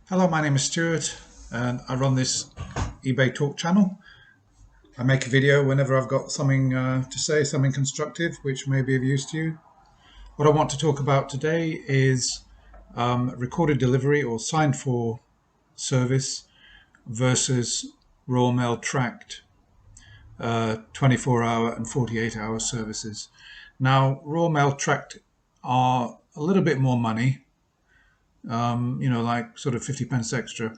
Hello, my name is Stuart, and I run this eBay Talk channel. I make a video whenever I've got something to say, something constructive, which may be of use to you. What I want to talk about today is recorded delivery or signed for service versus raw mail tracked 24-hour and 48-hour services. Now, raw mail tracked are a little bit more money, like sort of 50 pence extra.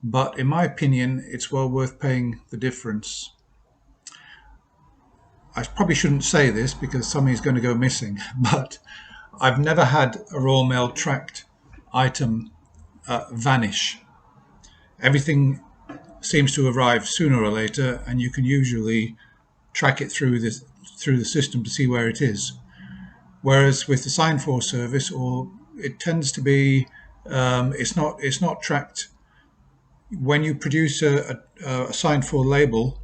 But in my opinion, it's well worth paying the difference. I probably shouldn't say this because something's going to go missing, but I've never had a Royal Mail tracked item vanish. Everything seems to arrive sooner or later, and you can usually track it through the system to see where it is. Whereas with the sign for service, or it tends to be, it's not tracked. When you produce a sign for label,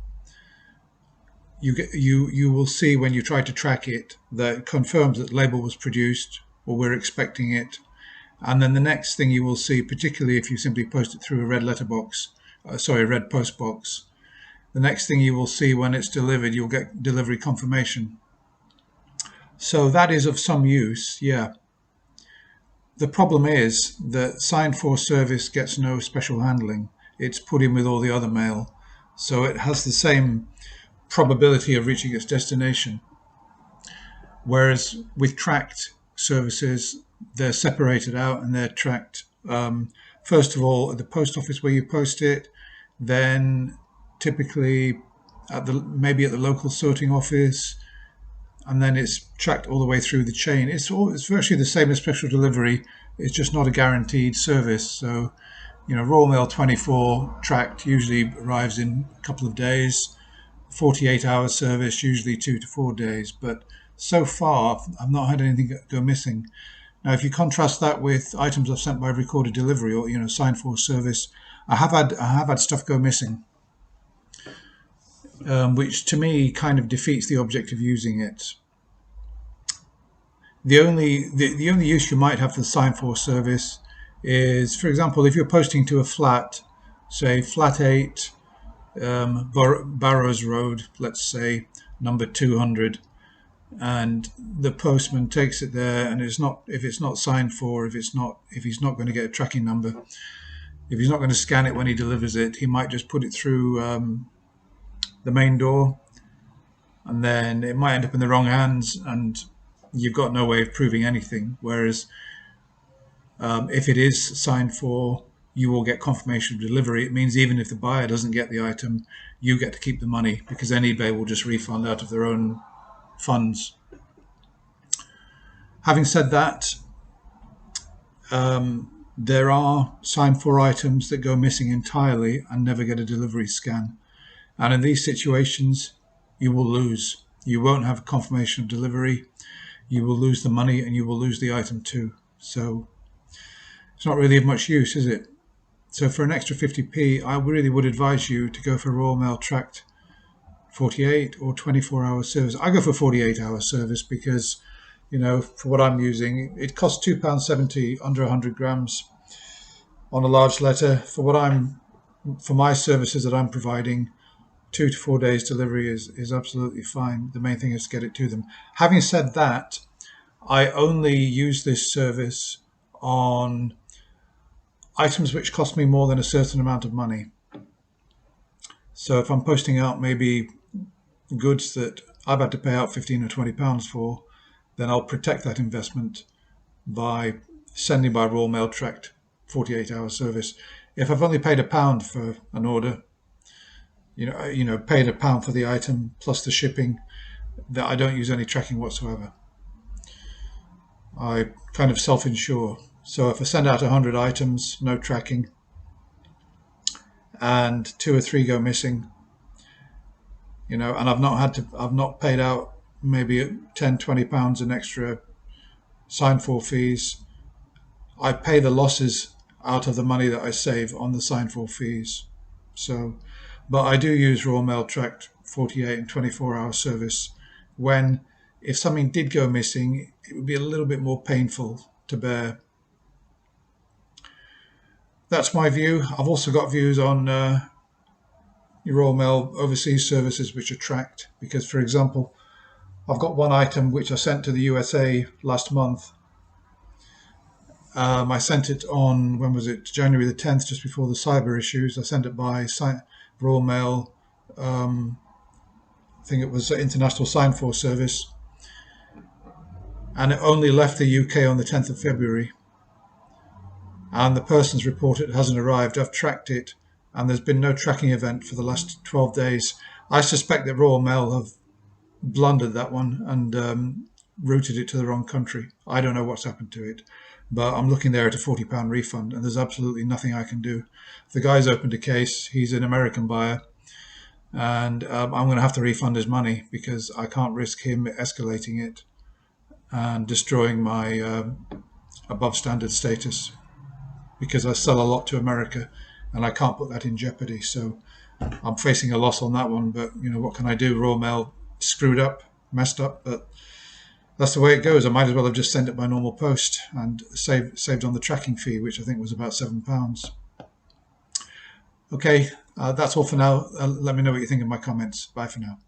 you will see when you try to track it that it confirms that the label was produced or we're expecting it. And then the next thing you will see, particularly if you simply post it through a red letterbox, red post box, the next thing you will see when it's delivered, you'll get delivery confirmation. So that is of some use, yeah. The problem is that sign for service gets no special handling. It's put in with all the other mail. So it has the same probability of reaching its destination. Whereas with tracked services, they're separated out and they're tracked. First of all, at the post office where you post it, then typically maybe at the local sorting office, and then it's tracked all the way through the chain. It's virtually the same as special delivery. It's just not a guaranteed service. So, Royal Mail 24 tracked usually arrives in a couple of days. 48-hour service, usually 2 to 4 days. But so far, I've not had anything go missing. Now, if you contrast that with items I've sent by recorded delivery or signed for service, I have had stuff go missing, which to me kind of defeats the object of using it. The only use you might have for the sign for service is, for example, if you're posting to a flat, say flat 8, Barrows Road, let's say number 200, and the postman takes it there, and if it's not signed for, if he's not going to get a tracking number, if he's not going to scan it when he delivers it, he might just put it through the main door, and then it might end up in the wrong hands, and you've got no way of proving anything. Whereas if it is signed for, you will get confirmation of delivery. It means even if the buyer doesn't get the item, you get to keep the money because then eBay will just refund out of their own funds. Having said that, there are signed for items that go missing entirely and never get a delivery scan. And in these situations, you will lose. You won't have a confirmation of delivery. You will lose the money and you will lose the item too. So it's not really of much use, is it? So for an extra 50p, I really would advise you to go for Royal Mail tracked 48 or 24-hour service. I go for 48-hour service because, for what I'm using, it costs £2.70 under 100 grams on a large letter. For my services that I'm providing, 2 to 4 days delivery is absolutely fine. The main thing is to get it to them. Having said that, I only use this service on items which cost me more than a certain amount of money. So if I'm posting out maybe goods that I've had to pay out £15 or £20 for, then I'll protect that investment by sending by Royal Mail tracked 48-hour service. If I've only paid £1 for an order, paid £1 for the item plus the shipping, that I don't use any tracking whatsoever. I kind of self-insure. So if I send out 100 items, no tracking, and 2 or 3 go missing, and I've not paid out maybe £10, £20 in extra sign for fees. I pay the losses out of the money that I save on the sign for fees. So, but I do use Royal Mail tracked 48 and 24-hour service when, if something did go missing, it would be a little bit more painful to bear. that's my view. I've also got views on your Royal Mail overseas services which are tracked, because, for example, I've got one item which I sent to the USA last month. I sent it on, when was it? January the 10th, just before the cyber issues. I sent it by Royal Mail. I think it was International Sign Force Service, and it only left the UK on the 10th of February. And the person's report, it hasn't arrived. I've tracked it, and there's been no tracking event for the last 12 days. I suspect that Royal Mail have blundered that one and routed it to the wrong country. I don't know what's happened to it, but I'm looking there at a £40 refund, and there's absolutely nothing I can do. The guy's opened a case. He's an American buyer, and I'm going to have to refund his money because I can't risk him escalating it and destroying my above standard status, because I sell a lot to America and I can't put that in jeopardy. So I'm facing a loss on that one, but what can I do? Royal Mail screwed up, messed up, but that's the way it goes. I might as well have just sent it by normal post and saved on the tracking fee, which I think was about £7. Okay, that's all for now. Let me know what you think in my comments. Bye for now.